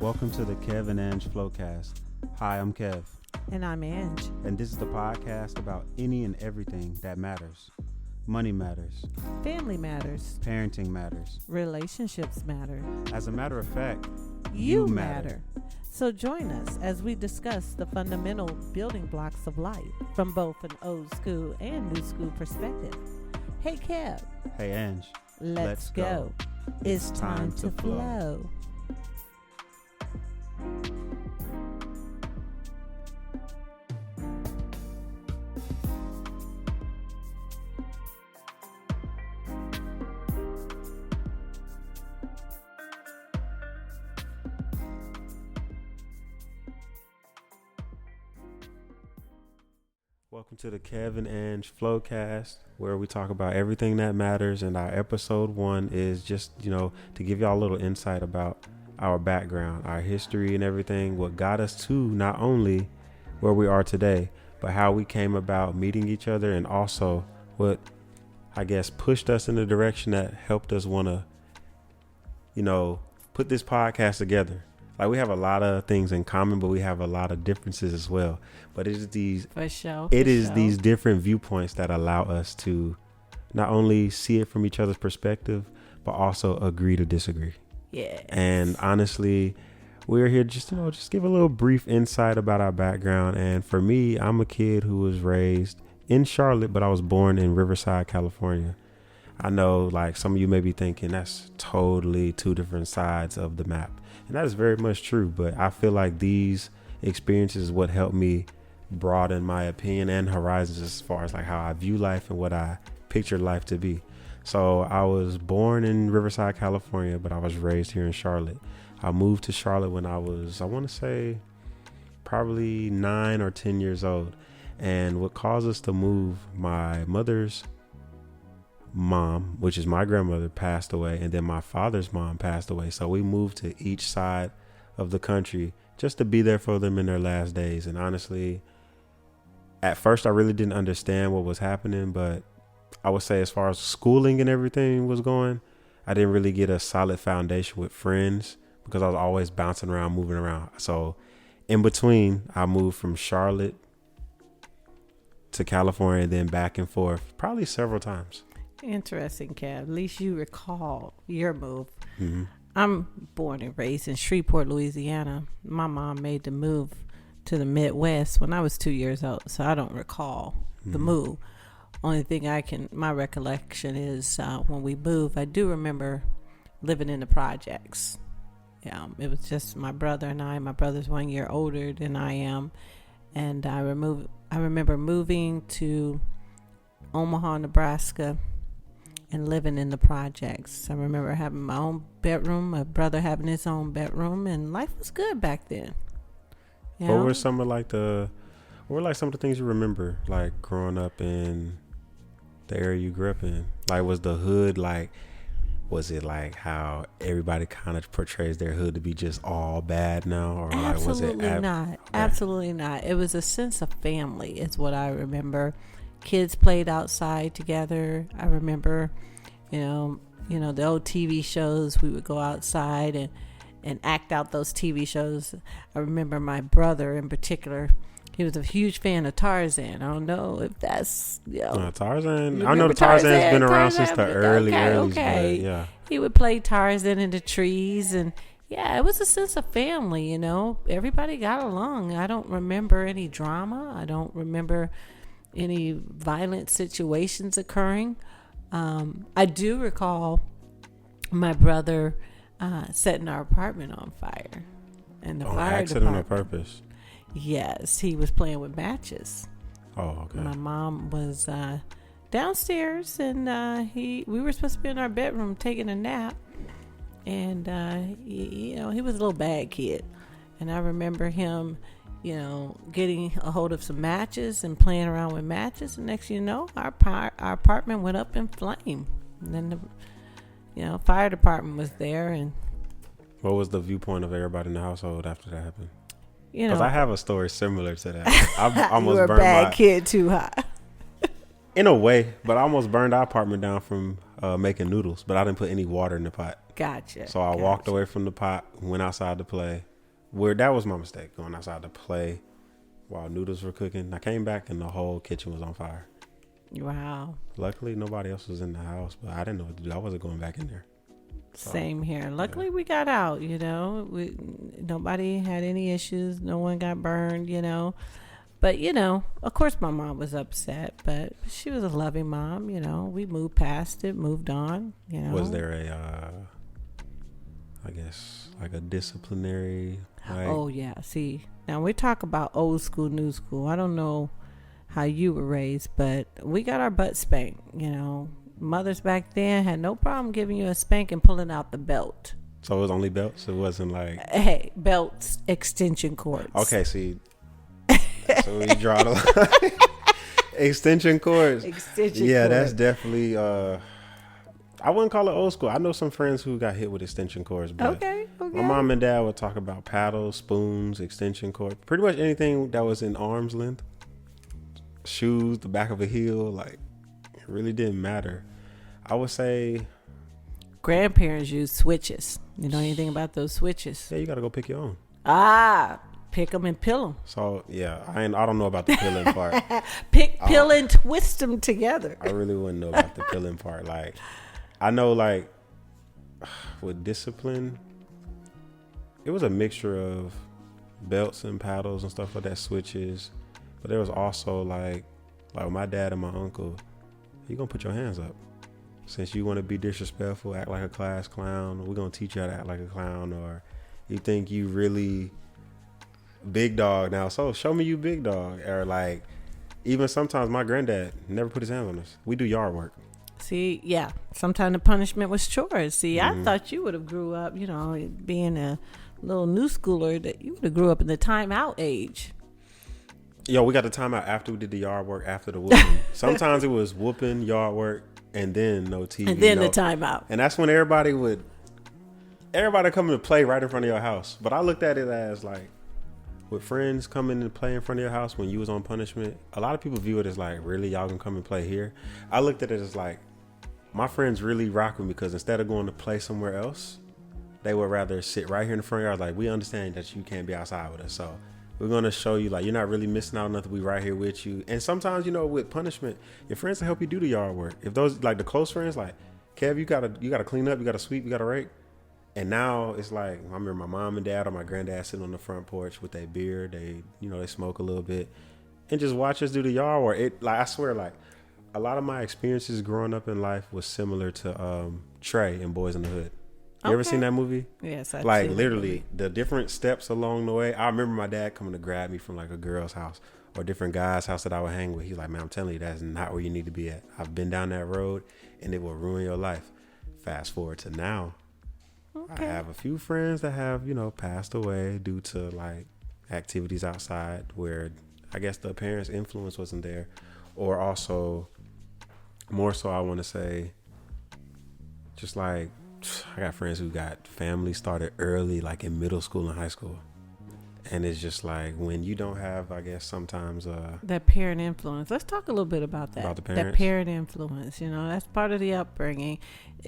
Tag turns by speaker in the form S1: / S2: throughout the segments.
S1: Welcome to the Kev and Ange Flowcast. Hi, I'm Kev.
S2: And I'm Ange.
S1: And this is the podcast about any and everything that matters. Money matters.
S2: Family matters.
S1: Parenting matters.
S2: Relationships matter.
S1: As a matter of fact,
S2: you matter. So join us as we discuss the fundamental building blocks of life from both an old school and new school perspective. Hey, Kev.
S1: Hey, Ange.
S2: Let's go. It's time to flow.
S1: Welcome to the Kev and Ange Flowcast, where we talk about everything that matters. And our episode 1 is just, to give y'all a little insight about our background, our history and everything, what got us to not only where we are today, but how we came about meeting each other, and also what, I guess, pushed us in the direction that helped us want to, put this podcast together. Like, we have a lot of things in common, but we have a lot of differences as well. But it is these these different viewpoints that allow us to not only see it from each other's perspective, but also agree to disagree.
S2: Yeah.
S1: And honestly, we're here just give a little brief insight about our background. And for me, I'm a kid who was raised in Charlotte, but I was born in Riverside, California. I know, like, some of you may be thinking that's totally two different sides of the map. And that is very much true. But I feel like these experiences is what helped me broaden my opinion and horizons as far as like how I view life and what I pictured life to be. So I was born in Riverside, California, but I was raised here in Charlotte. I moved to Charlotte when I was, I want to say, probably 9 or 10 years old. And what caused us to move, my mother's mom, which is my grandmother, passed away, and then my father's mom passed away. So we moved to each side of the country just to be there for them in their last days. And honestly, at first I really didn't understand what was happening, but I would say as far as schooling and everything was going, I didn't really get a solid foundation with friends because I was always bouncing around, moving around. So in between, I moved from Charlotte to California and then back and forth probably several times.
S2: Interesting, Kev. At least you recall your move.
S1: Mm-hmm. I'm
S2: born and raised in Shreveport, Louisiana. My mom made the move to the Midwest when I was 2 years old, so I don't recall the move. Only thing my recollection is when we moved, I do remember living in the projects. It was just my brother and I. My brother's 1 year older than I am, and I remember moving to Omaha, Nebraska, and living in the projects. I remember having my own bedroom, my brother having his own bedroom, and life was good back then.
S1: What were some of some of the things you remember, like growing up in the area you grew up in? Like, was the hood was it like how everybody kind of portrays their hood to be just all bad now? Or
S2: absolutely not.
S1: Okay.
S2: Absolutely not. It was a sense of family is what I remember. Kids played outside together. I remember, the old TV shows. We would go outside and act out those TV shows. I remember my brother in particular. He was a huge fan of Tarzan. I don't know if that's,
S1: Tarzan. I know the Tarzan's been around since the early 80s.
S2: Okay.
S1: But yeah.
S2: He would play Tarzan in the trees, and yeah, it was a sense of family. Everybody got along. I don't remember any drama. I don't remember any violent situations occurring. I do recall my brother setting our apartment on fire, and the fire
S1: accident
S2: department,
S1: on purpose.
S2: Yes, he was playing with matches.
S1: Oh, okay.
S2: My mom was downstairs, and we were supposed to be in our bedroom taking a nap, and he was a little bad kid, and I remember him getting a hold of some matches and playing around with matches. And next thing you know, our apartment went up in flame. And then the fire department was there. And
S1: what was the viewpoint of everybody in the household after that happened? Because I have a story similar to that. I almost
S2: you were a bad kid too, huh?
S1: In a way, but I almost burned our apartment down from making noodles, but I didn't put any water in the pot.
S2: Gotcha.
S1: So I walked away from the pot, went outside to play, where that was my mistake, going outside to play while noodles were cooking. I came back and the whole kitchen was on fire.
S2: Wow.
S1: Luckily, nobody else was in the house, but I didn't know what to do. I wasn't going back in there. So,
S2: same here. Luckily, we got out. Nobody had any issues. No one got burned. But of course, my mom was upset, but she was a loving mom. We moved past it, moved on.
S1: Was there I guess like a disciplinary?
S2: Oh yeah. See, now we talk about old school, new school. I don't know how you were raised, but we got our butt spanked. Mothers back then had no problem giving you a spank and pulling out the belt.
S1: So it was only belts? It wasn't like...
S2: Hey, belts, extension cords.
S1: Okay, see. So we draw the line. Extension cords. Yeah, that's definitely... I wouldn't call it old school. I know some friends who got hit with extension cords. But
S2: okay.
S1: My mom and dad would talk about paddles, spoons, extension cord. Pretty much anything that was in arm's length. Shoes, the back of a heel, like... It really didn't matter. I would say
S2: grandparents use switches. You know anything about those switches?
S1: Yeah, you got to go pick your own.
S2: Pick them and pill them.
S1: So yeah, I don't know about the pilling part.
S2: Pill and twist them together.
S1: I really wouldn't know about the pilling part. Like, I know, like, with discipline, it was a mixture of belts and paddles and stuff like that, switches, but there was also like my dad and my uncle. You're going to put your hands up. Since you want to be disrespectful, act like a class clown, we're going to teach you how to act like a clown. Or you think you really big dog now, so show me you big dog. Or like, even sometimes my granddad never put his hands on us. We do yard work.
S2: See, yeah. Sometimes the punishment was chores. See, I thought you would have grew up, being a little new schooler, that you would have grew up in the timeout age.
S1: Yo, we got the timeout after we did the yard work, after the whooping. Sometimes it was whooping, yard work, and then no TV.
S2: And then the timeout.
S1: And that's when everybody coming to play right in front of your house. But I looked at it as like, with friends coming to play in front of your house when you was on punishment, a lot of people view it as like, really, y'all can come and play here? I looked at it as like, my friends really rock with me because instead of going to play somewhere else, they would rather sit right here in the front yard. Like, we understand that you can't be outside with us, so we're going to show you, like, you're not really missing out on nothing. We right here with you. And sometimes, with punishment, your friends will help you do the yard work. If those, like, the close friends, like, Kev, you gotta clean up, you gotta sweep, you gotta rake. And now it's like, I remember my mom and dad or my granddad sitting on the front porch with their beer. They smoke a little bit and just watch us do the yard work. It, like, I swear, like, a lot of my experiences growing up in life was similar to Trey in Boys in the Hood. You ever seen that movie?
S2: Yes, I've
S1: like
S2: seen
S1: literally the different steps along the way. I remember my dad coming to grab me from like a girl's house or a different guy's house that I would hang with. He's like, man, I'm telling you, that's not where you need to be at. I've been down that road and it will ruin your life. Fast forward to now. Okay. I have a few friends that have, passed away due to like activities outside where I guess the parents' influence wasn't there, or also more so I want to say just like, I got friends who got families started early, like in middle school and high school. And it's just like when you don't have, I guess, sometimes
S2: that parent influence. Let's talk a little bit about that.
S1: About the parents.
S2: That parent influence. That's part of the upbringing.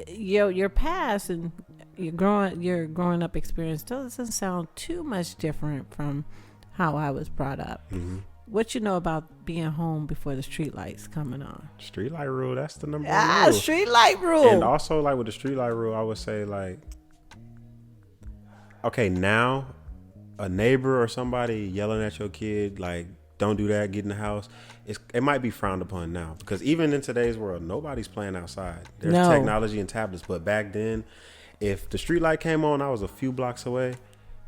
S2: Your past and your growing up experience doesn't sound too much different from how I was brought up. Mm-hmm. What you know about being home before the street lights coming on?
S1: Street light rule, that's the number one rule.
S2: Street light rule.
S1: And also, like, with the street light rule, I would say, like, okay, now a neighbor or somebody yelling at your kid, like, don't do that, get in the house, it might be frowned upon now. Because even in today's world, nobody's playing outside. There's technology and tablets. But back then, if the street light came on, I was a few blocks away.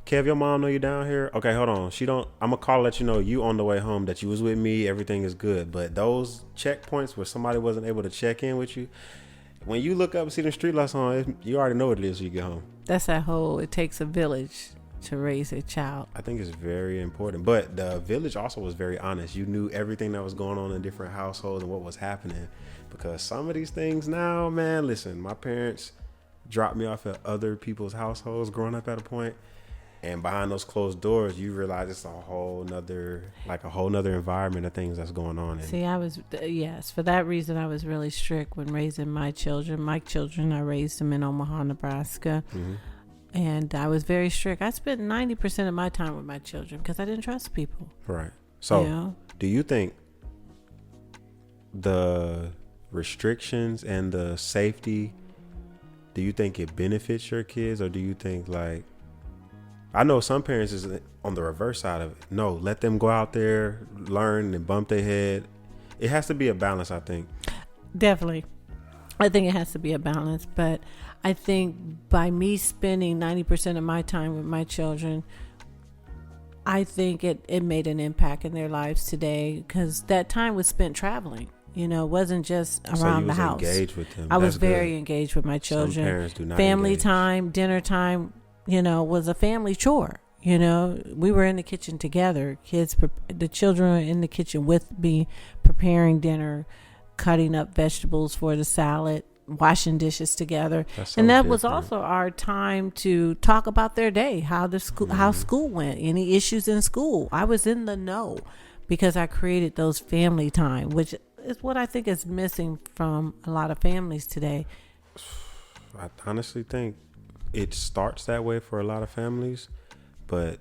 S1: Kev, your mom know you down here? Okay, hold on. I'm going to call let you know you on the way home, that you was with me, everything is good. But those checkpoints where somebody wasn't able to check in with you, when you look up and see the street lights on, you already know what it is when you get home.
S2: That's that whole, it takes a village to raise a child.
S1: I think it's very important. But the village also was very honest. You knew everything that was going on in different households and what was happening. Because some of these things now, man, listen, my parents dropped me off at other people's households growing up at a point. And behind those closed doors, you realize it's a whole nother environment of things that's going on.
S2: See, for that reason, I was really strict when raising my children. My children, I raised them in Omaha, Nebraska. Mm-hmm. And I was very strict. I spent 90% of my time with my children because I didn't trust people.
S1: Right. So,
S2: You know?
S1: do you think the restrictions and the safety, do you think it benefits your kids, or do you think, like, I know some parents is on the reverse side of it. No, let them go out there, learn, and bump their head. It has to be a balance, I think.
S2: Definitely. I think it has to be a balance, but I think by me spending 90% of my time with my children, I think it made an impact in their lives today, because that time was spent traveling. You know, it wasn't just around the house.
S1: Engaged with them.
S2: I was very engaged with my children.
S1: Some parents do not
S2: Family
S1: engage.
S2: time, dinner time, you know, was a family chore. You know, we were in the kitchen together. The children were in the kitchen with me, preparing dinner, cutting up vegetables for the salad, washing dishes together. And that was also our time to talk about their day, how school went, any issues in school. I was in the know because I created those family time, which is what I think is missing from a lot of families today.
S1: I honestly think it starts that way for a lot of families, but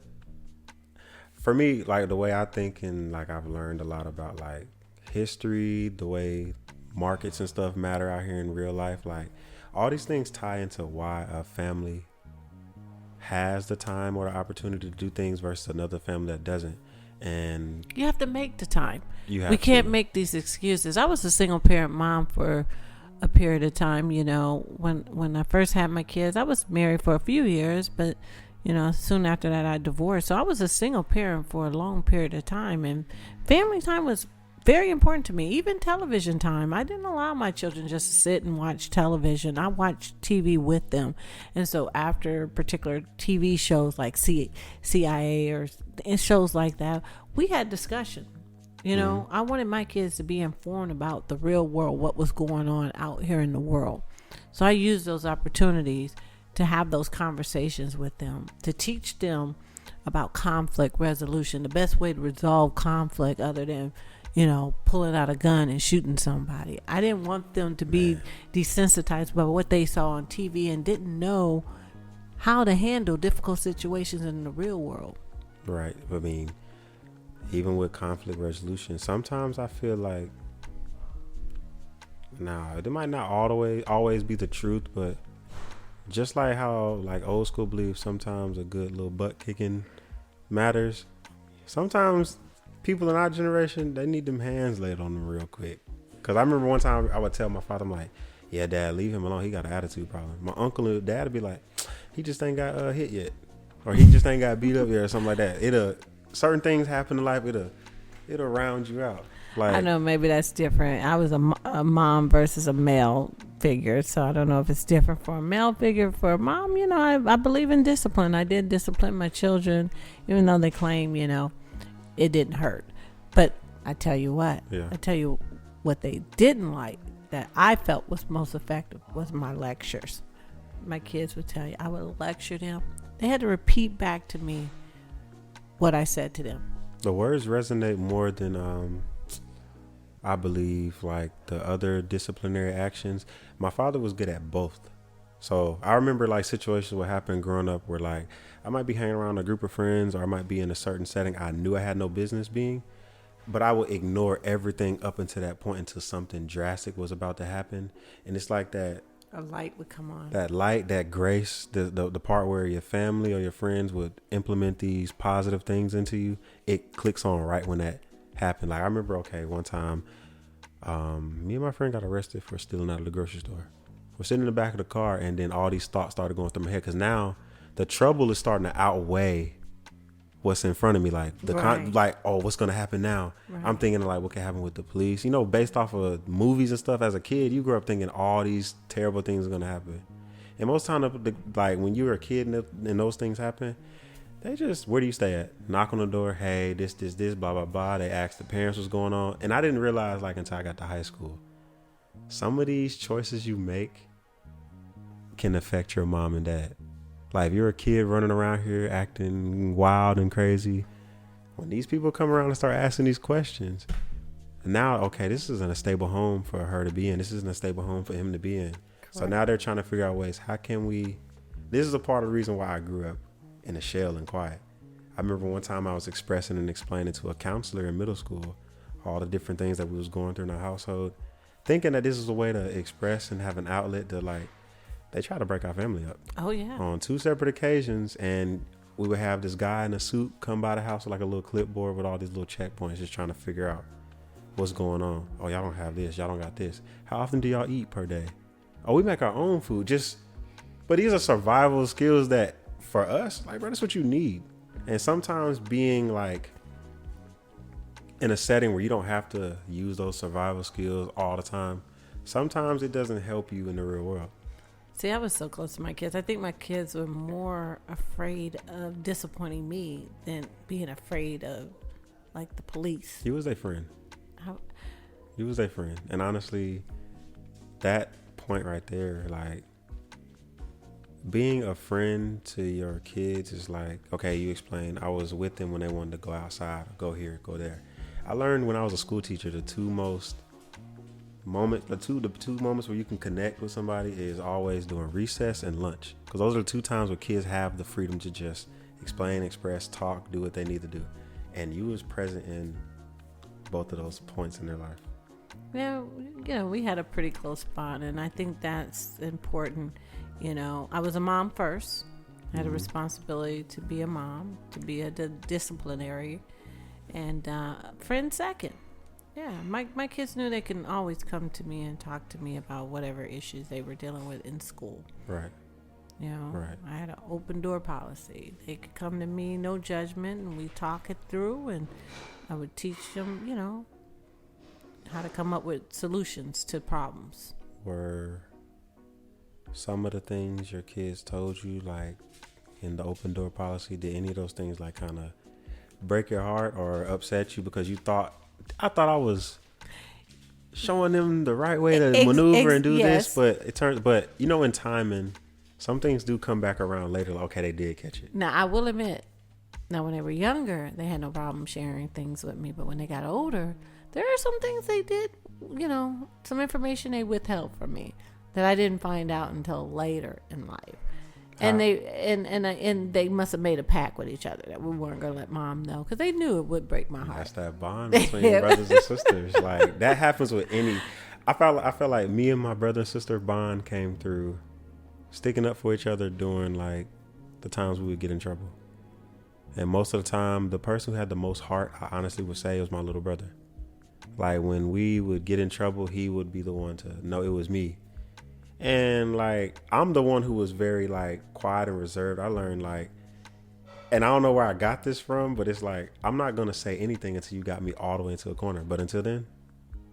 S1: for me, like, the way I think, and like I've learned a lot about like history, the way markets and stuff matter out here in real life, like all these things tie into why a family has the time or the opportunity to do things versus another family that doesn't. And
S2: you have to make the time.
S1: We
S2: can't make these excuses. I was a single parent mom for a period of time. You know, when I first had my kids, I was married for a few years, but you know, soon after that I divorced. So I was a single parent for a long period of time, and family time was very important to me. Even television time. I didn't allow my children just to sit and watch television. I watched TV with them. And so after particular TV shows like CIA or shows like that, we had discussion. You know, I wanted my kids to be informed about the real world, what was going on out here in the world. So I used those opportunities to have those conversations with them, to teach them about conflict resolution, the best way to resolve conflict other than, you know, pulling out a gun and shooting somebody. I didn't want them to be desensitized by what they saw on TV and didn't know how to handle difficult situations in the real world.
S1: Right. I mean, even with conflict resolution, sometimes I feel like, it might not always be the truth, but just like how like old school believes sometimes a good little butt kicking matters, sometimes people in our generation, they need them hands laid on them real quick. Because I remember one time I would tell my father, I'm like, yeah, Dad, leave him alone. He got an attitude problem. My uncle and dad would be like, he just ain't got hit yet. Or he just ain't got beat up yet or something like that. Certain things happen in life, it'll round you out. Like,
S2: I know maybe that's different. I was a mom versus a male figure, so I don't know if it's different for a male figure. For a mom, you know, I believe in discipline. I did discipline my children, even though they claim, you know, it didn't hurt. But I tell you what, what they didn't like that I felt was most effective was my lectures. My kids would tell you, I would lecture them. They had to repeat back to me what I said to them.
S1: The words resonate more than I believe like the other disciplinary actions. My father was good at both. So I remember like situations what happened growing up where like I might be hanging around a group of friends or I might be in a certain setting I knew I had no business being, but I would ignore everything up until that point until something drastic was about to happen. And it's like that
S2: a light would come on.
S1: That light, that grace, the part where your family or your friends would implement these positive things into you, it clicks on right when that happened. Like I remember, one time, me and my friend got arrested for stealing out of the grocery store. We're sitting in the back of the car, and then all these thoughts started going through my head because now the trouble is starting to outweigh what's in front of me. Like what's gonna happen now? Right. I'm thinking like what can happen with the police. You know, based off of movies and stuff. As a kid, you grew up thinking all these terrible things are gonna happen, and most times, like when you were a kid and those things happen, they just, where do you stay at? Knock on the door. Hey, this, blah blah blah. They asked the parents what's going on, and I didn't realize like until I got to high school, some of these choices you make can affect your mom and dad. Like if you're a kid running around here acting wild and crazy, when these people come around and start asking these questions, now, this isn't a stable home for her to be in. This isn't a stable home for him to be in. Correct. So now they're trying to figure out ways, how can we This is a part of the reason why I grew up in a shell and quiet. I remember one time I was expressing and explaining to a counselor in middle school all the different things that we was going through in our household, thinking that this is a way to express and have an outlet to like, they try to break our family up.
S2: Oh, yeah.
S1: On 2 separate occasions, and we would have this guy in a suit come by the house with like a little clipboard with all these little checkpoints, just trying to figure out what's going on. Oh, y'all don't have this. Y'all don't got this. How often do y'all eat per day? Oh, we make our own food. But these are survival skills that for us, like, bro, that's what you need. And sometimes being like in a setting where you don't have to use those survival skills all the time, sometimes it doesn't help you in the real world.
S2: See, I was so close to my kids. I think my kids were more afraid of disappointing me than being afraid of, like, the police.
S1: You was their friend. You was their friend. And honestly, that point right there, like, being a friend to your kids is like, okay, you explained I was with them when they wanted to go outside, go here, go there. I learned when I was a school teacher, the two moments where you can connect with somebody is always during recess and lunch, because those are the 2 times where kids have the freedom to just explain, express, talk, do what they need to do. And you was present in both of those points in their life.
S2: Yeah, we had a pretty close bond, and I think that's important. I was a mom first. I had a responsibility to be a mom, to be a disciplinary, and friend second. Yeah, my kids knew they can always come to me and talk to me about whatever issues they were dealing with in school.
S1: Right. Right.
S2: I had an open door policy. They could come to me, no judgment, and we talk it through, and I would teach them, how to come up with solutions to problems.
S1: Were some of the things your kids told you, like in the open door policy, did any of those things like kind of break your heart or upset you because you thought, I thought I was showing them the right way to maneuver and do this, but it turns, in timing, some things do come back around later. Like, okay, they did catch it.
S2: Now, I will admit, when they were younger, they had no problem sharing things with me. But when they got older, there are some things they did, some information they withheld from me that I didn't find out until later in life. And they must have made a pact with each other that we weren't going to let mom know, because they knew it would break my heart.
S1: That's that bond between brothers and sisters. Like, that happens with any. I felt like me and my brother and sister bond came through sticking up for each other during like the times we would get in trouble. And most of the time, the person who had the most heart, I honestly would say, was my little brother. Like, when we would get in trouble, he would be the one to know it was me. And like, I'm the one who was very like quiet and reserved. I learned like, and I don't know where I got this from, but it's like, I'm not going to say anything until you got me all the way into a corner. But until then,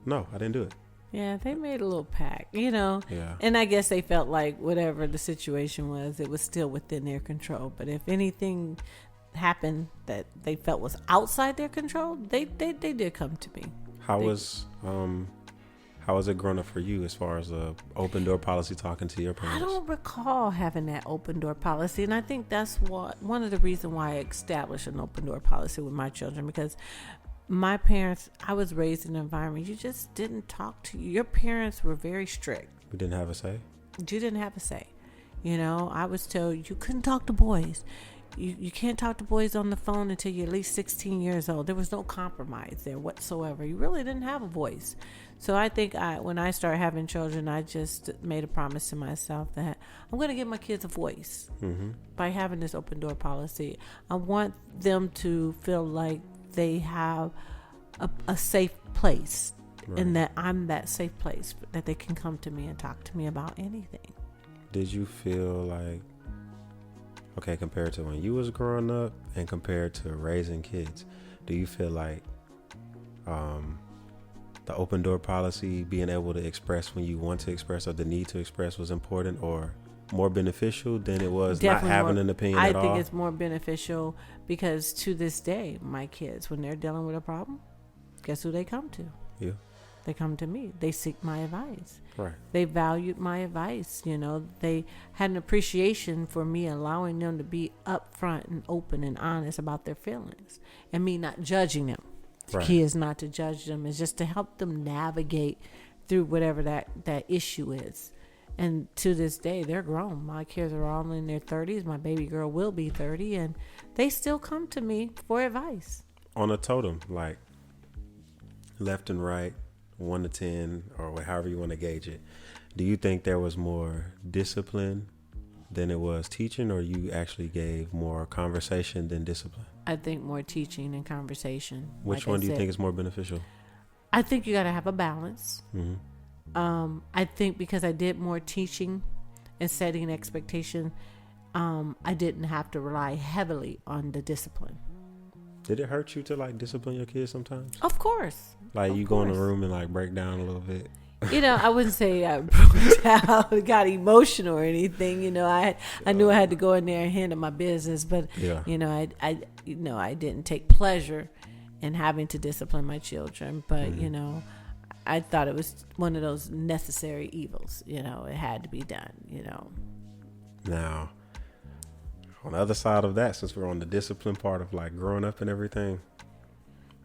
S1: no, I didn't do it.
S2: Yeah, they made a little pact, Yeah. And I guess they felt like whatever the situation was, it was still within their control. But if anything happened that they felt was outside their control, they did come to me.
S1: How was it growing up for you as far as a open door policy, talking to your parents?
S2: I don't recall having that open door policy, and I think that's one of the reasons why I established an open door policy with my children, because my parents, I was raised in an environment you just didn't talk to. Your parents were very strict.
S1: You didn't have a say?
S2: You didn't have a say. I was told you couldn't talk to boys. You can't talk to boys on the phone until you're at least 16 years old. There was no compromise there whatsoever. You really didn't have a voice. So I think when I started having children, I just made a promise to myself that I'm going to give my kids a voice by having this open door policy. I want them to feel like they have a safe place, right, and that I'm that safe place that they can come to me and talk to me about anything.
S1: Did you feel like, okay, compared to when you was growing up and compared to raising kids, do you feel like the open door policy, being able to express when you want to express or the need to express, was important or more beneficial than it was definitely not having an opinion at all?
S2: I think it's more beneficial because to this day, my kids, when they're dealing with a problem, guess who they come to?
S1: You.
S2: They come to me. They seek my advice.
S1: Right.
S2: They valued my advice. They had an appreciation for me allowing them to be upfront and open and honest about their feelings, and me not judging them. The key is not to judge them. It's just to help them navigate through whatever that issue is. And to this day, they're grown. My kids are all in their 30s. My baby girl will be 30, and they still come to me for advice.
S1: On a totem, like left and right, 1 to 10, or however you want to gauge it, do you think there was more discipline than it was teaching, or you actually gave more conversation than discipline?
S2: I think more teaching and conversation.
S1: Which one do you think is more beneficial?
S2: I think you got to have a balance.
S1: Mm-hmm.
S2: I think because I did more teaching and setting an expectation, I didn't have to rely heavily on the discipline.
S1: Did it hurt you to like discipline your kids sometimes?
S2: Of course.
S1: Like you go in the room and like break down a little bit?
S2: You know, I wouldn't say I broke down, got emotional or anything. You know, I knew I had to go in there and handle my business, but you know, I didn't take pleasure in having to discipline my children. But you know, I thought it was one of those necessary evils. You know, it had to be done. You know. Now,
S1: on the other side of that, since we're on the discipline part of like growing up and everything,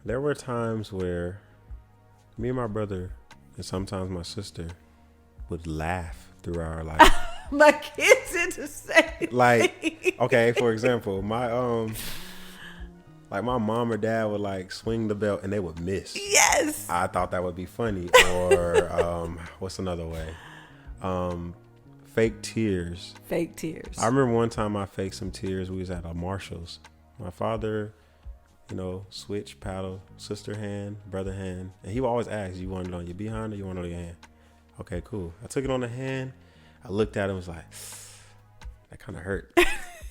S1: there were times where me and my brother and sometimes my sister would laugh through our like
S2: my kids did the same
S1: like okay, for example, my like my mom or dad would like swing the belt and they would miss.
S2: Yes,
S1: I thought that would be funny. Or what's another way? Fake tears. I remember one time I faked some tears. We was at a Marshall's. My father, you know, switch, paddle, sister hand, brother hand. And he would always ask, you want it on your behind or you want it on your hand? Okay, cool. I took it on the hand. I looked at him and was like, that kind of hurt.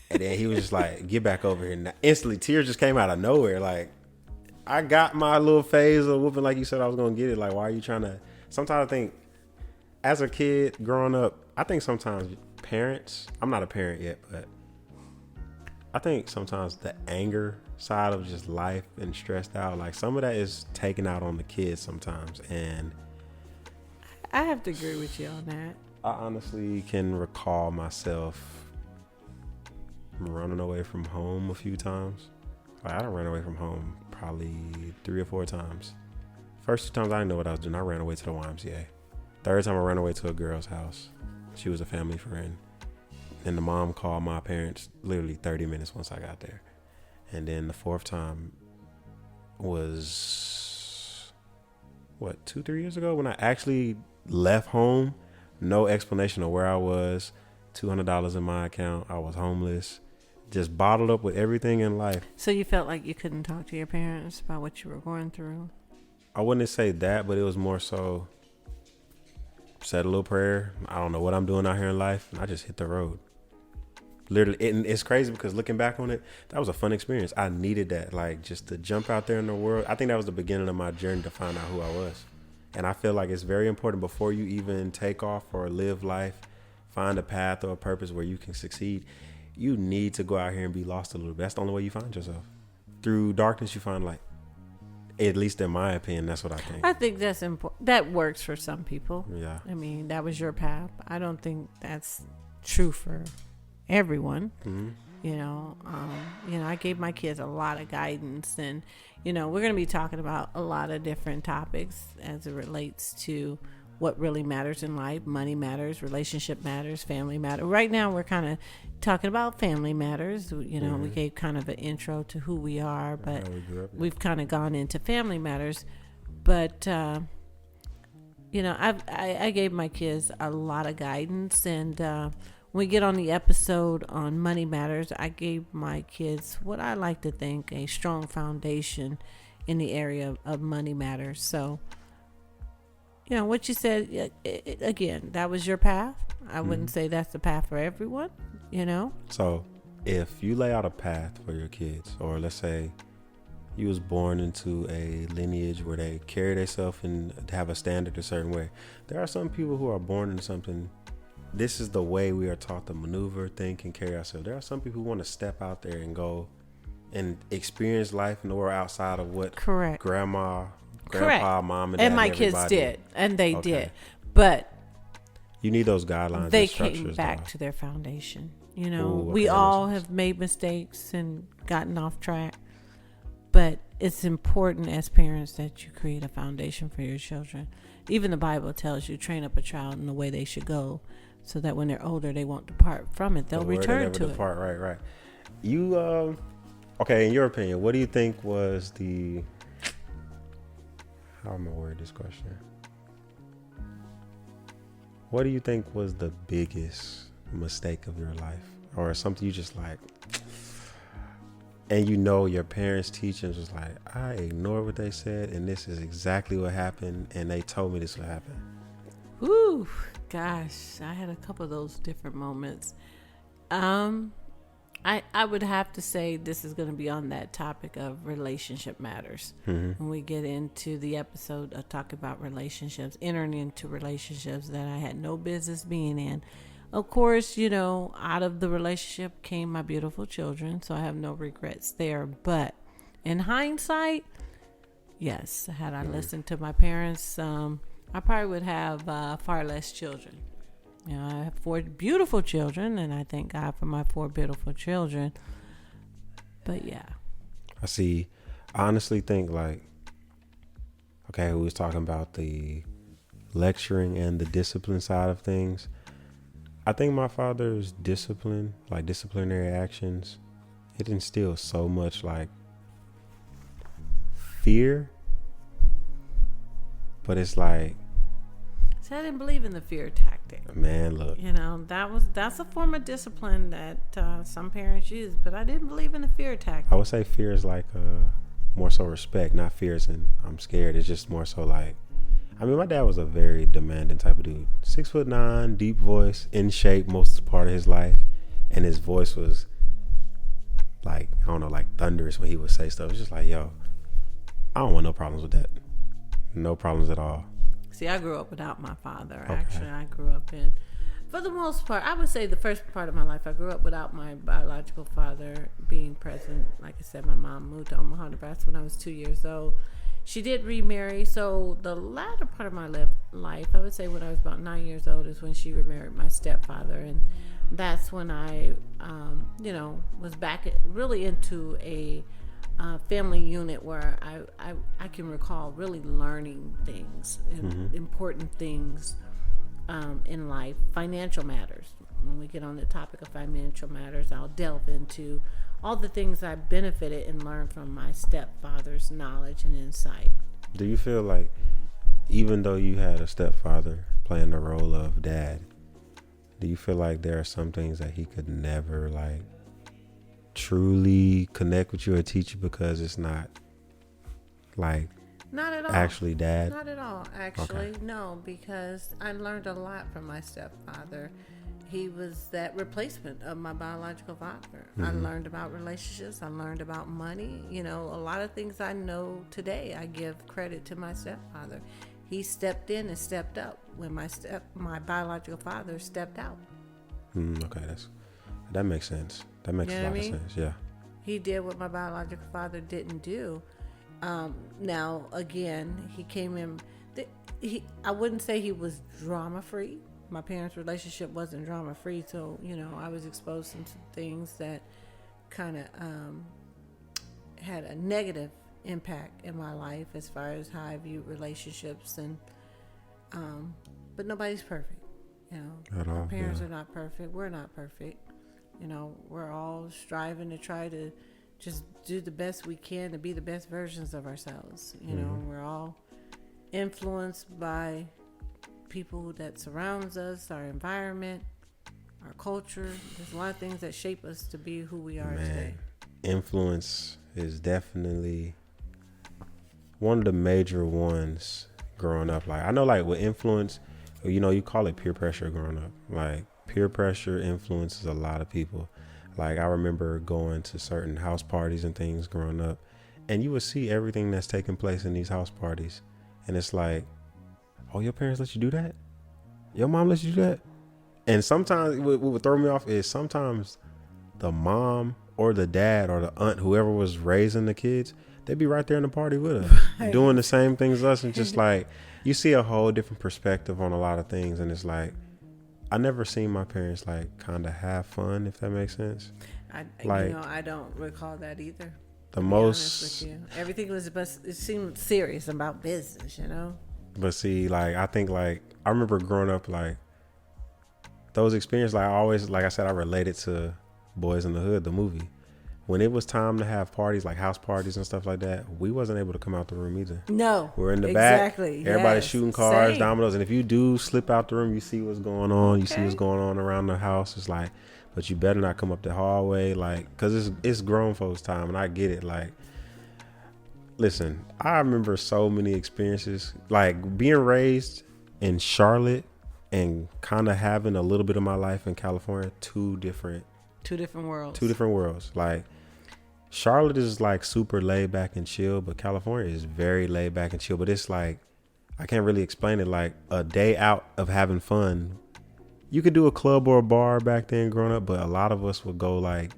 S1: And then he was just like, get back over here. And instantly, tears just came out of nowhere. Like, I got my little phase of whooping like you said I was going to get it. Like, why are you trying to? Sometimes I think, as a kid growing up, I think sometimes parents, I'm not a parent yet, but I think sometimes the anger side of just life and stressed out, like some of that is taken out on the kids sometimes. And
S2: I have to agree with you on that.
S1: I honestly can recall myself running away from home a few times. Like, I done ran away from home probably 3 or 4 times. First 2 times I didn't know what I was doing. I ran away to the YMCA. Third time I ran away to a girl's house. She was a family friend. And the mom called my parents literally 30 minutes once I got there. And then the 4th time was, 2-3 years ago when I actually left home. No explanation of where I was. $200 in my account. I was homeless. Just bottled up with everything in life.
S2: So you felt like you couldn't talk to your parents about what you were going through?
S1: I wouldn't say that, but it was more so said a little prayer. I don't know what I'm doing out here in life. And I just hit the road. Literally, and it's crazy because looking back on it, that was a fun experience. I needed that, like just to jump out there in the world. I think that was the beginning of my journey to find out who I was. And I feel like it's very important before you even take off or live life, find a path or a purpose where you can succeed. You need to go out here and be lost a little bit. That's the only way you find yourself. Through darkness, you find light. At least in my opinion, that's what I think.
S2: I think that's important. That works for some people.
S1: Yeah.
S2: I mean, that was your path. I don't think that's true for everyone.
S1: Mm-hmm.
S2: You know, I gave my kids a lot of guidance, and we're going to be talking about a lot of different topics as it relates to what really matters in life. Money matters, relationship matters, family matters. Right now, we're kind of talking about family matters.
S1: Mm-hmm.
S2: We gave kind of an intro to who we are, but we've kind of gone into family matters. But I gave my kids a lot of guidance, and when we get on the episode on money matters, I gave my kids what I like to think a strong foundation in the area of money matters. So, what you said, again, that was your path. I wouldn't say that's the path for everyone,
S1: So if you lay out a path for your kids, or let's say you was born into a lineage where they carry themselves and have a standard a certain way, there are some people who are born into something. This is the way we are taught to maneuver, think, and carry ourselves. There are some people who want to step out there and go and experience life in the world outside of what
S2: Correct.
S1: Grandpa, mom, and dad
S2: and my kids did, and they
S1: Okay.
S2: did. But
S1: you need those guidelines.
S2: they
S1: and structures,
S2: came back
S1: though.
S2: to their foundation.
S1: Ooh,
S2: We
S1: okay,
S2: all
S1: that makes
S2: have made mistakes and gotten off track, but it's important as parents that you create a foundation for your children. Even the Bible tells you, train up a child in the way they should go. so that when they're older, they won't depart from it. They'll return to
S1: depart. Right. You, okay, in your opinion, what do you think was the, how am I word this question? What do you think was the biggest mistake of your life, or something you just like, and you know your parents' teachings was like, I ignored what they said, and this is exactly what happened, and they told me this would happen?
S2: Ooh, gosh, I had a couple of those different moments. I would have to say this is going to be on that topic of relationship matters.
S1: Mm-hmm.
S2: When we get into the episode of talking about relationships, entering into relationships that I had no business being in. Of course, out of the relationship came my beautiful children, so I have no regrets there. But in hindsight, yes, had I listened to my parents, I probably would have far less children. I have 4 beautiful children, and I thank God for my 4 beautiful children. But yeah.
S1: I honestly think like, okay, we was talking about the lecturing and the discipline side of things. I think my father's discipline, like disciplinary actions, it instills so much like fear, but it's like,
S2: I didn't believe in the fear tactic.
S1: Man, look.
S2: That's a form of discipline that some parents use, but I didn't believe in the fear tactic.
S1: I would say fear is like more so respect, not fear as in I'm scared. It's just more so like, my dad was a very demanding type of dude. 6'9", deep voice, in shape most part of his life, and his voice was like, I don't know, like thunderous when he would say stuff. It's just like, yo, I don't want no problems with that. No problems at all.
S2: See, I grew up without my father.
S1: Okay.
S2: Actually, I grew up for the most part, I would say the first part of my life, I grew up without my biological father being present. Like I said, my mom moved to Omaha, Nebraska when I was 2 years old. She did remarry. So the latter part of my life, I would say when I was about 9 years old is when she remarried my stepfather. And that's when I, was back really into a family unit where I can recall really learning things and important things in life. Financial matters. When we get on the topic of financial matters, I'll delve into all the things I benefited and learned from my stepfather's knowledge and insight.
S1: Do you feel like even though you had a stepfather playing the role of dad, do you feel like there are some things that he could never like truly connect with you or teach you because it's not like
S2: not at all
S1: actually dad?
S2: Not at all, actually.
S1: Okay.
S2: No, because I learned a lot from my stepfather. He was that replacement of my biological father. I learned about relationships. I learned about money. A lot of things I know today, I give credit to my stepfather. He stepped in and stepped up when my biological father stepped out.
S1: Okay, that makes sense. That makes a lot of sense. Yeah.
S2: He did what my biological father didn't do. Now, again, he came in. I wouldn't say he was drama free. My parents' relationship wasn't drama free, so I was exposed to some things that kind of had a negative impact in my life as far as how I view relationships, and but nobody's perfect. Our parents are not perfect. We're not perfect. We're all striving to try to just do the best we can to be the best versions of ourselves. We're all influenced by people that surrounds us, our environment, our culture. There's a lot of things that shape us to be who we are today.
S1: Influence is definitely one of the major ones growing up. Like I know, like with influence, you call it peer pressure growing up. Like peer pressure influences a lot of people. Like I remember going to certain house parties and things growing up, and you would see everything that's taking place in these house parties, and it's like, oh, your parents let you do that? Your mom let you do that? And sometimes what would throw me off is sometimes the mom or the dad or the aunt, whoever was raising the kids, they'd be right there in the party with us, doing the same things as us. And just like, you see a whole different perspective on a lot of things. And it's like, I never seen my parents like kind of have fun, if that makes sense.
S2: I don't recall that either.
S1: The most,
S2: everything it seemed serious about business,
S1: But see, like, I think, like, I remember growing up, like, those experiences, like I always, like I said, I related to Boys in the Hood, the movie. When it was time to have parties, like house parties and stuff like that, we wasn't able to come out the room either.
S2: No.
S1: We're in the
S2: exactly.
S1: back. Everybody's
S2: yes.
S1: shooting cards,
S2: Same.
S1: dominoes. And if you do slip out the room, you see what's going on.
S2: Okay.
S1: You see what's going on around the house. It's like, but you better not come up the hallway. Like, because it's grown folks' time. And I get it. Like, listen, I remember so many experiences. Like, being raised in Charlotte and kind of having a little bit of my life in California, two different worlds. Like, Charlotte is like super laid back and chill, but California is very laid back and chill. But it's like, I can't really explain it. Like a day out of having fun. You could do a club or a bar back then growing up, but a lot of us would go like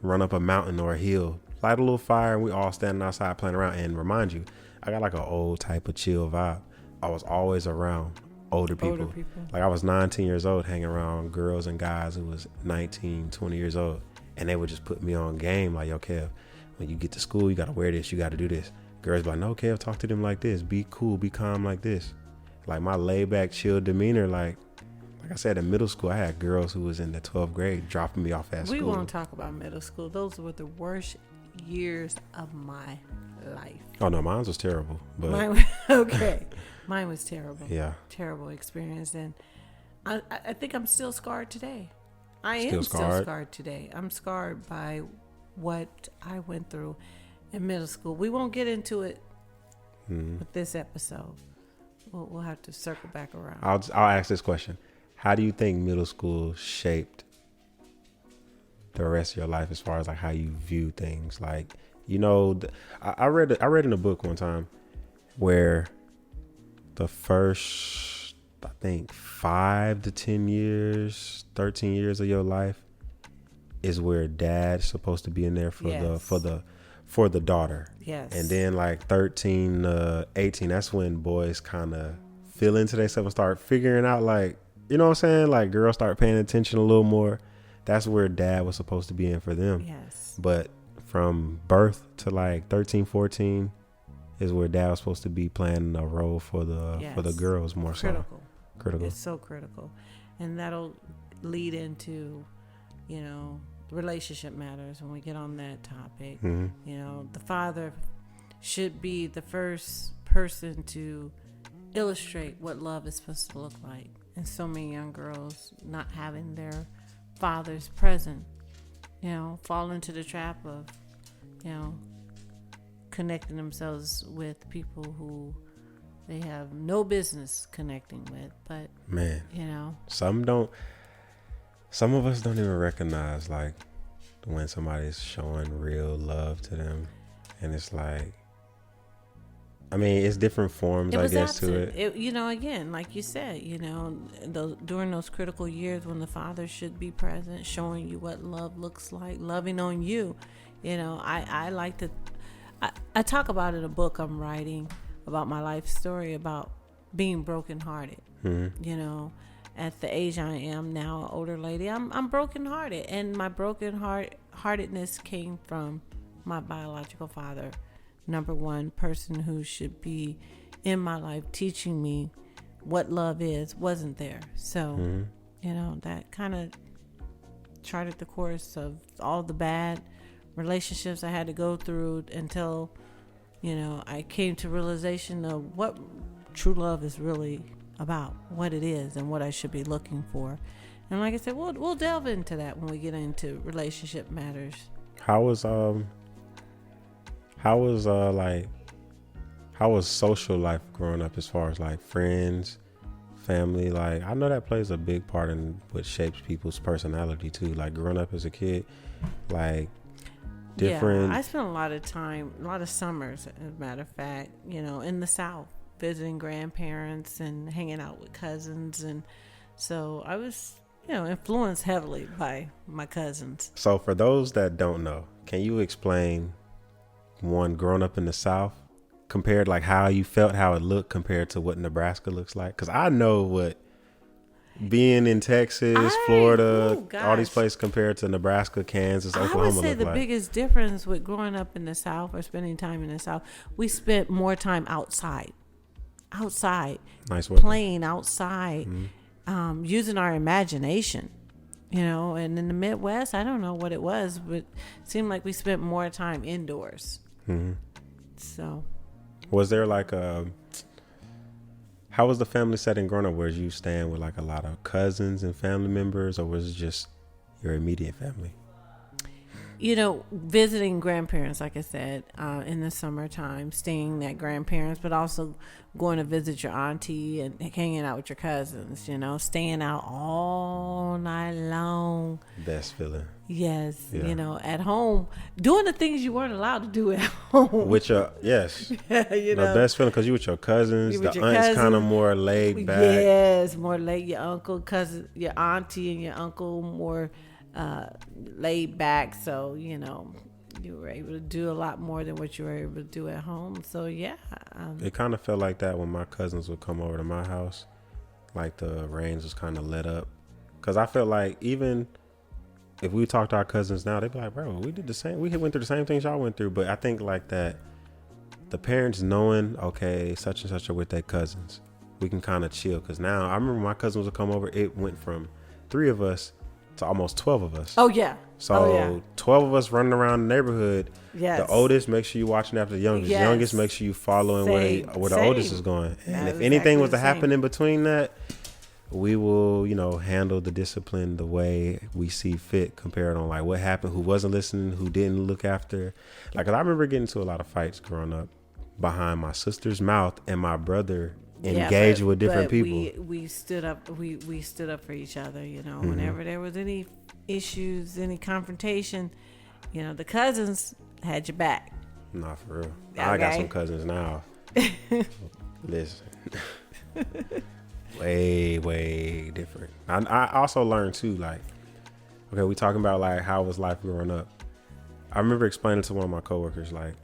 S1: run up a mountain or a hill, light a little fire, and we all standing outside playing around. And remind you, I got like an old type of chill vibe. I was always around older people. Like I was 19 years old hanging around girls and guys who was 19, 20 years old. And they would just put me on game like, yo, Kev, when you get to school, you got to wear this. You got to do this. Girls be like, no, Kev, talk to them like this. Be cool. Be calm like this. Like my laid back, chill demeanor. Like I said, in middle school, I had girls who was in the 12th grade dropping me off at school.
S2: We won't talk about middle school. Those were the worst years of my life.
S1: Oh, no, mine was terrible. But
S2: Mine was terrible.
S1: Yeah.
S2: Terrible experience. And I think I'm still scarred today. I
S1: Still
S2: am
S1: scarred?
S2: still scarred today. I'm scarred by what I went through in middle school. We won't get into it with this episode. We'll have to circle back around.
S1: I'll ask this question. How do you think middle school shaped the rest of your life as far as like how you view things? Like, you know, I read in a book one time where the first, I think 5 to 10 years, 13 years of your life is where dad's supposed to be in there for the daughter.
S2: Yes.
S1: And then like 13 18, that's when boys kind of feel into themselves and start figuring out, like, you know what I'm saying? Like girls start paying attention a little more. That's where dad was supposed to be in for them.
S2: Yes.
S1: But from birth to like 13, 14 is where dad was supposed to be playing a role for the girls more. Critical.
S2: It's so critical. And that'll lead into, you know, relationship matters when we get on that topic.
S1: Mm-hmm.
S2: You know, the father should be the first person to illustrate what love is supposed to look like. And so many young girls not having their fathers present, you know, fall into the trap of, you know, connecting themselves with people who they have no business connecting with. But
S1: man,
S2: you know,
S1: some of us don't even recognize like when somebody's showing real love to them. And it's like, I mean, it's different forms, I guess,
S2: absent.
S1: to it.
S2: You know, again, like you said, you know, during those critical years when the father should be present, showing you what love looks like, loving on you. You know, I like to, I talk about in a book I'm writing about my life story about being brokenhearted.
S1: Mm-hmm.
S2: You know, at the age I am now, an older lady, I'm brokenhearted, and my brokenheartedness came from my biological father. Number one person who should be in my life teaching me what love is wasn't there. So, you know, that kind of charted the course of all the bad relationships I had to go through until, you know, I came to realization of what true love is really about, what it is and what I should be looking for. And like I said, we'll delve into that when we get into relationship matters.
S1: How was social life growing up as far as like friends, family? Like I know that plays a big part in what shapes people's personality too. Like growing up as a kid, like different.
S2: Yeah, I spent a lot of summers, as a matter of fact, you know, in the South, visiting grandparents and hanging out with cousins. And so I was, you know, influenced heavily by my cousins.
S1: So for those that don't know, can you explain one growing up in the South, compared like how you felt, how it looked compared to what Nebraska looks like? Because I know what being in Texas, Florida, all these places compared to Nebraska, Kansas, Oklahoma.
S2: I would say the biggest difference with growing up in the South or spending time in the South, we spent more time outside,
S1: nice
S2: playing outside. using our imagination, you know. And in the Midwest, I don't know what it was, but it seemed like we spent more time indoors.
S1: Mm-hmm.
S2: So,
S1: was there like how was the family setting growing up? Was you staying with like a lot of cousins and family members, or was it just your immediate family?
S2: You know, visiting grandparents, like I said, in the summertime, staying at grandparents, but also going to visit your auntie and hanging out with your cousins, you know, staying out all night long.
S1: Best feeling.
S2: Yes.
S1: Yeah.
S2: You know, at home, doing the things you weren't allowed to do at home.
S1: With your, yes.
S2: You know,
S1: the best feeling, because you with your cousins.
S2: You with
S1: the
S2: your
S1: aunt's
S2: cousins.
S1: kind of more laid back.
S2: Yes, more laid. Your uncle, cousin, your auntie and your uncle more laid back. So, you know, you were able to do a lot more than what you were able to do at home. So, yeah.
S1: It kind of felt like that when my cousins would come over to my house. Like the reins was kind of let up. Because I felt like even if we talk to our cousins now, they'd be like, bro, we did the same. We went through the same things y'all went through. But I think like that, the parents knowing, okay, such and such are with their cousins, we can kind of chill. Because now I remember my cousins would come over. It went from 3 of us to almost 12 of us.
S2: Oh, yeah.
S1: So 12 of us running around the neighborhood.
S2: Yes.
S1: The oldest, make sure you watching after the youngest.
S2: Yes.
S1: Youngest, make sure you following where the oldest is going. And
S2: That's
S1: if anything
S2: exactly
S1: was to
S2: the
S1: happen
S2: same.
S1: in between that, we will, you know, handle the discipline the way we see fit, compared on like what happened, who wasn't listening, who didn't look after. Like, 'cause I remember getting into a lot of fights growing up behind my sister's mouth, and my brother engaged with different people.
S2: We stood up. We stood up for each other. You know,
S1: Mm-hmm.
S2: whenever there was any issues, any confrontation, you know, the cousins had your back.
S1: Nah, for real.
S2: Okay.
S1: I got some cousins now. Listen. way different. I also learned too, like, okay, we talking about like how was life growing up. I remember explaining to one of my coworkers, like,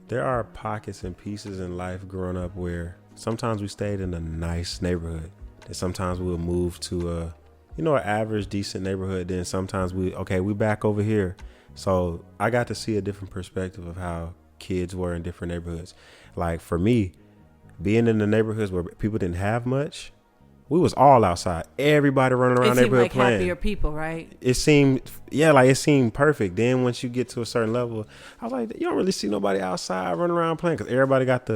S1: there are pockets and pieces in life growing up where sometimes we stayed in a nice neighborhood, and sometimes we'll move to a, you know, an average decent neighborhood. Then sometimes we back over here. So I got to see a different perspective of how kids were in different neighborhoods. Like for me, being in the neighborhoods where people didn't have much, we was all outside. Everybody running around
S2: It seemed
S1: neighborhood
S2: like
S1: playing.
S2: happier people, right?
S1: It seemed perfect. Then once you get to a certain level, I was like, you don't really see nobody outside running around playing, because everybody got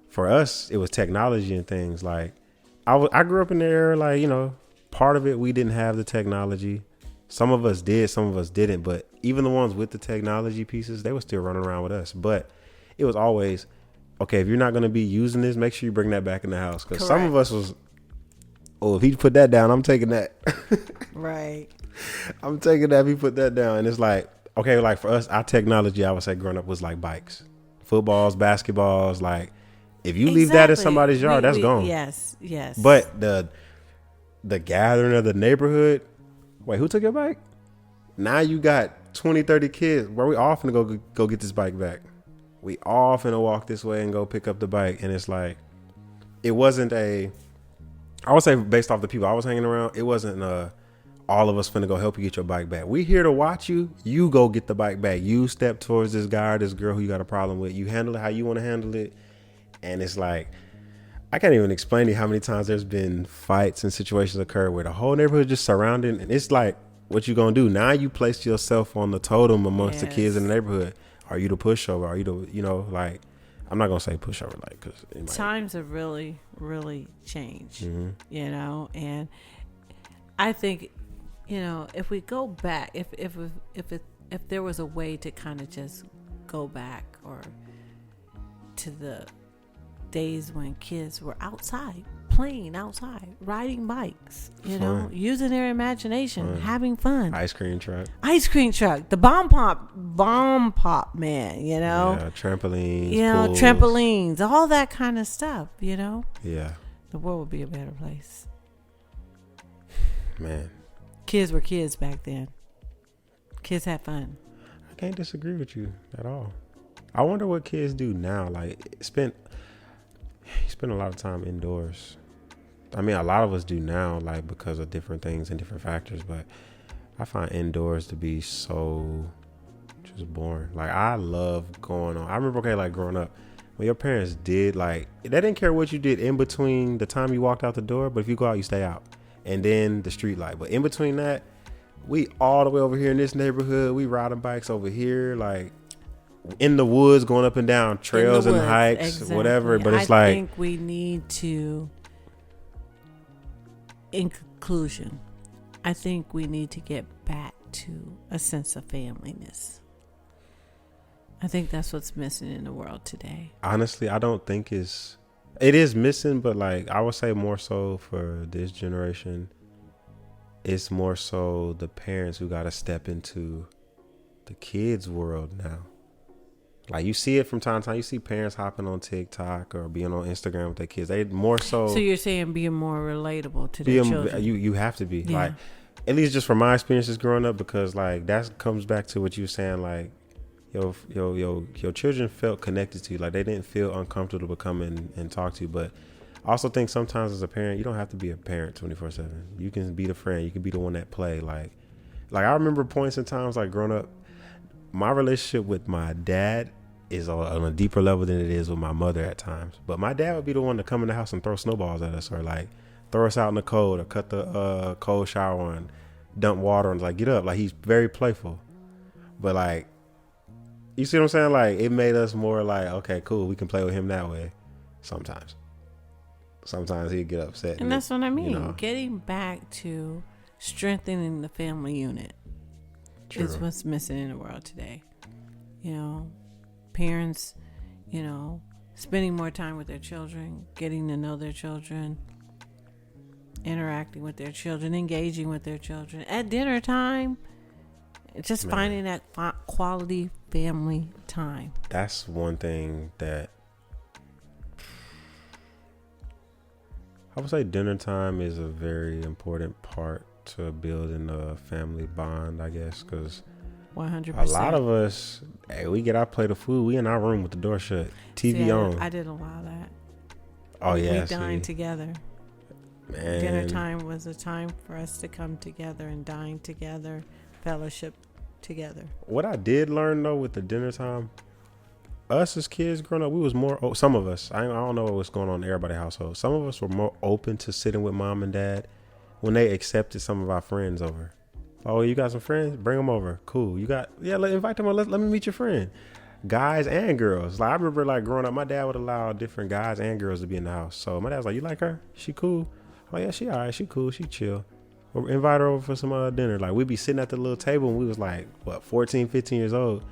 S1: for us, it was technology and things. Like I grew up in the era, like, you know, part of it, we didn't have the technology. Some of us did, some of us didn't. But even the ones with the technology pieces, they were still running around with us. But it was always, okay, if you're not going to be using this, make sure you bring that back in the house. Because some of us was, oh, if he put that down, I'm taking that.
S2: Right.
S1: I'm taking that if he put that down. And it's like, okay, like for us, our technology, I would say growing up was like bikes, footballs, basketballs. Like if you leave that in somebody's yard, that's gone.
S2: Yes.
S1: But the gathering of the neighborhood, wait, who took your bike? Now you got 20, 30 kids. Where we all finna go get this bike back. We all finna walk this way and go pick up the bike. And it's like, it wasn't I would say based off the people I was hanging around, it wasn't all of us finna go help you get your bike back. We here to watch you. You go get the bike back. You step towards this guy or this girl who you got a problem with. You handle it how you want to handle it. And it's like, I can't even explain to you how many times there's been fights and situations occur where the whole neighborhood just surrounded. And it's like, what you gonna do? Now you place yourself on the totem amongst the kids in the neighborhood. Are you the pushover? Are you the, you know, like, I'm not gonna say pushover, like, because
S2: times have really, really changed.
S1: Mm-hmm.
S2: You know, and I think, you know, if we go back, if there was a way to kind of just go back or to the days when kids were outside, playing outside, riding bikes, you know, using their imagination, having fun.
S1: ice cream truck,
S2: the bomb pop man, you know,
S1: trampolines,
S2: you know,
S1: pools.
S2: trampolines, all that kind of stuff, you know.
S1: Yeah,
S2: the world would be a better place.
S1: Man,
S2: kids were kids back then. Kids had fun.
S1: I can't disagree with you at all. I wonder what kids do now. Like, spend a lot of time indoors. I mean, a lot of us do now, like, because of different things and different factors, but I find indoors to be so just boring. Like, I love going on. I remember, okay, like growing up, when your parents did, like, they didn't care what you did in between the time you walked out the door, but if you go out, you stay out. And then the street light. But in between that, we all the way over here in this neighborhood, we riding bikes over here, like in the woods, going up and down trails and hikes, exactly. Whatever. But it's I
S2: think we need to, in conclusion, I think we need to get back to a sense of familyness. I think that's what's missing in the world today.
S1: Honestly, I don't think it is missing, but like I would say more so for this generation, it's more so the parents who got to step into the kids' world now. Like you see it from time to time. You see parents hopping on TikTok or being on Instagram with their kids. They more so.
S2: So you're saying being more relatable to their children.
S1: You have to be. Yeah. Like at least just from my experiences growing up, because like that comes back to what you were saying. Like your children felt connected to you. Like they didn't feel uncomfortable to come in and talk to you. But I also think sometimes as a parent, you don't have to be a parent 24/7. You can be the friend. You can be the one that play. Like I remember points in times like growing up, my relationship with my dad is on a deeper level than it is with my mother at times. But my dad would be the one to come in the house and throw snowballs at us, or like throw us out in the cold, or cut the cold shower on, dump water on, like get up. Like he's very playful. But like, you see what I'm saying? Like it made us more like, okay, cool, we can play with him that way. Sometimes he'd get upset.
S2: And that's what I mean. You know, getting back to strengthening the family unit is what's missing in the world today. You know, parents, you know, spending more time with their children, getting to know their children, interacting with their children, engaging with their children. At dinner time, just finding that quality family time.
S1: That's one thing that I would say dinner time is a very important part to building a family bond, I guess, because
S2: 100%.
S1: A lot of us, hey, we get our plate of food, we in our room with the door shut, TV on.
S2: I didn't allow that.
S1: Oh, yeah.
S2: We dined together.
S1: Man.
S2: Dinner time was a time for us to come together and dine together, fellowship together.
S1: What I did learn, though, with the dinner time, us as kids growing up, we was more, some of us, I don't know what's going on in everybody's household. Some of us were more open to sitting with mom and dad when they accepted some of our friends over. Oh, you got some friends? Bring them over. Cool. Invite them over. Let me meet your friend. Guys and girls. Like I remember, like growing up, my dad would allow different guys and girls to be in the house. So my dad was like, "You like her? She cool? Oh yeah, she all right. She cool. She chill. Or invite her over for some dinner." Like we'd be sitting at the little table and we was like, 14, 15 years old.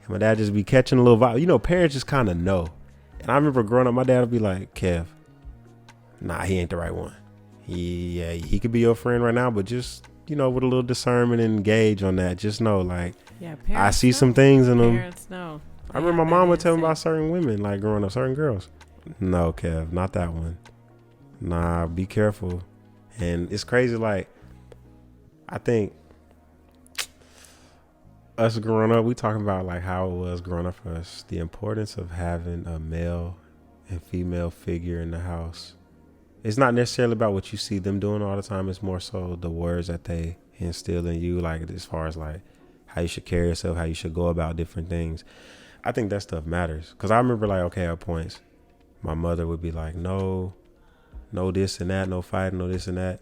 S1: And my dad just be catching a little vibe. You know, parents just kind of know. And I remember growing up, my dad would be like, "Kev, nah, he ain't the right one. He could be your friend right now, but just, you know, with a little discernment and engage on that. Just know, like, I see some things in them."
S2: Parents know.
S1: I remember my mom would tell me about certain women, like growing up, certain girls. No, Kev, not that one. Nah, be careful. And it's crazy. Like, I think us growing up, we talking about like how it was growing up for us, the importance of having a male and female figure in the house. It's not necessarily about what you see them doing all the time. It's more so the words that they instill in you, like as far as like how you should carry yourself, how you should go about different things. I think that stuff matters. Because I remember like, okay, at points, my mother would be like, no this and that, no fighting, no this and that.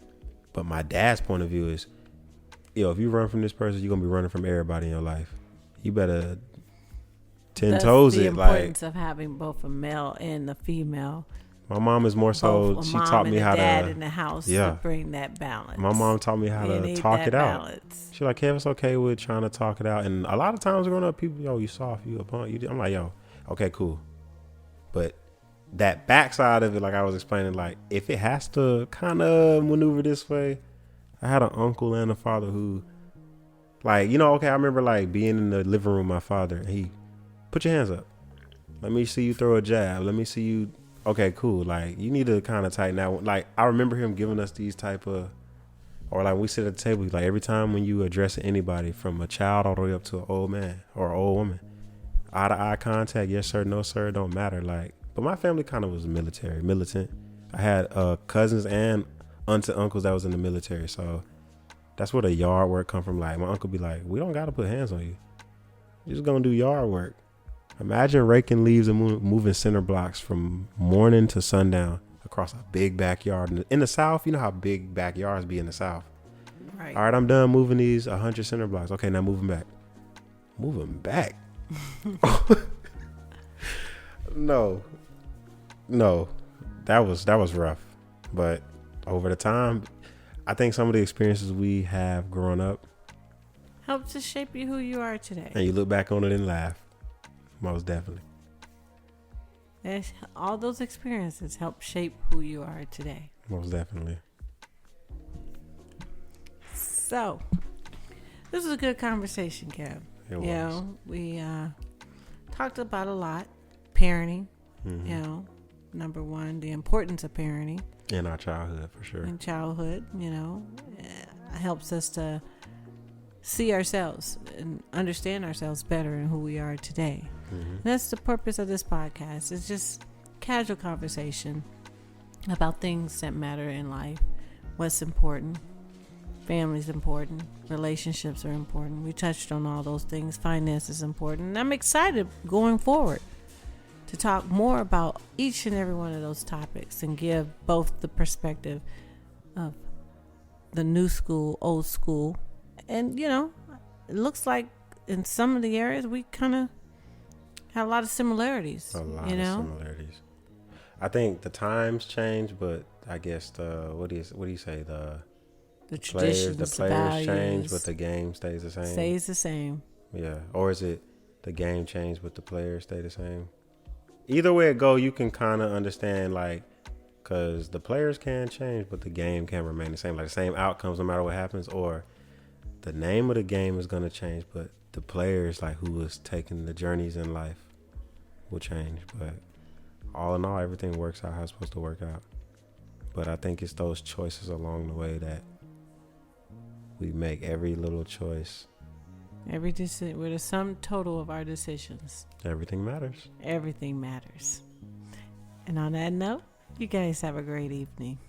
S1: But my dad's point of view is, if you run from this person, you're going to be running from everybody in your life. You better 10 toes it.
S2: The importance of having both a male and a female.
S1: My mom is more so, she taught me how to.
S2: Dad in the house to bring that balance.
S1: My mom taught me how to talk it out. She's like, Kev, it's okay with trying to talk it out. And a lot of times growing up, people, you soft, you a punk. I'm like, okay, cool. But that backside of it, like I was explaining, like if it has to kind of maneuver this way, I had an uncle and a father who, like, I remember like being in the living room with my father, and he, put your hands up. Let me see you throw a jab. Let me see you. Okay, cool. Like, you need to kind of tighten that. Like, I remember him giving us these type of, or like we sit at the table, like every time when you address anybody from a child all the way up to an old man or an old woman, eye to eye contact, yes sir, no sir, don't matter. Like, but my family kind of was militant. I had cousins and aunts and uncles that was in the military, so that's where the yard work come from. Like, my uncle be like, we don't got to put hands on you. You're just gonna do yard work. Imagine raking leaves and moving cinder blocks from morning to sundown across a big backyard. In the South, you know how big backyards be in the South.
S2: Right.
S1: All right, I'm done moving these 100 cinder blocks. Okay, now move them back. Move them back. No, that was rough. But over the time, I think some of the experiences we have growing up
S2: help to shape you who you are today.
S1: and you look back on it and laugh. Most definitely.
S2: All those experiences help shape who you are today.
S1: Most definitely.
S2: So, this was a good conversation, Kev.
S1: It was.
S2: You know, we talked about a lot. Parenting,
S1: Mm-hmm.
S2: you know, number one, the importance of parenting.
S1: In our childhood, for sure.
S2: In childhood, you know, helps us to see ourselves and understand ourselves better and who we are today.
S1: Mm-hmm.
S2: And that's the purpose of this podcast. It's just casual conversation about things that matter in life. What's important. Family's important. Relationships are important. We touched on all those things. Finance is important. And I'm excited going forward to talk more about each and every one of those topics and give both the perspective of the new school, old school. And, you know, it looks like in some of the areas we kind of have a lot of similarities.
S1: A lot
S2: you know?
S1: of similarities. I think the times change, but I guess what do you say? The
S2: traditions,
S1: players
S2: values,
S1: change, but the game stays the same.
S2: Stays the same.
S1: Yeah. Or is it the game change, but the players stay the same? Either way it go, you can kind of understand, like, because the players can change, but the game can remain the same. Like, the same outcomes no matter what happens. Or the name of the game is going to change, but the players, like, who is taking the journeys in life will change. But all in all, everything works out how it's supposed to work out. But I think it's those choices along the way that we make. Every little choice.
S2: We're the sum total of our decisions.
S1: Everything matters.
S2: Everything matters. And on that note, you guys have a great evening.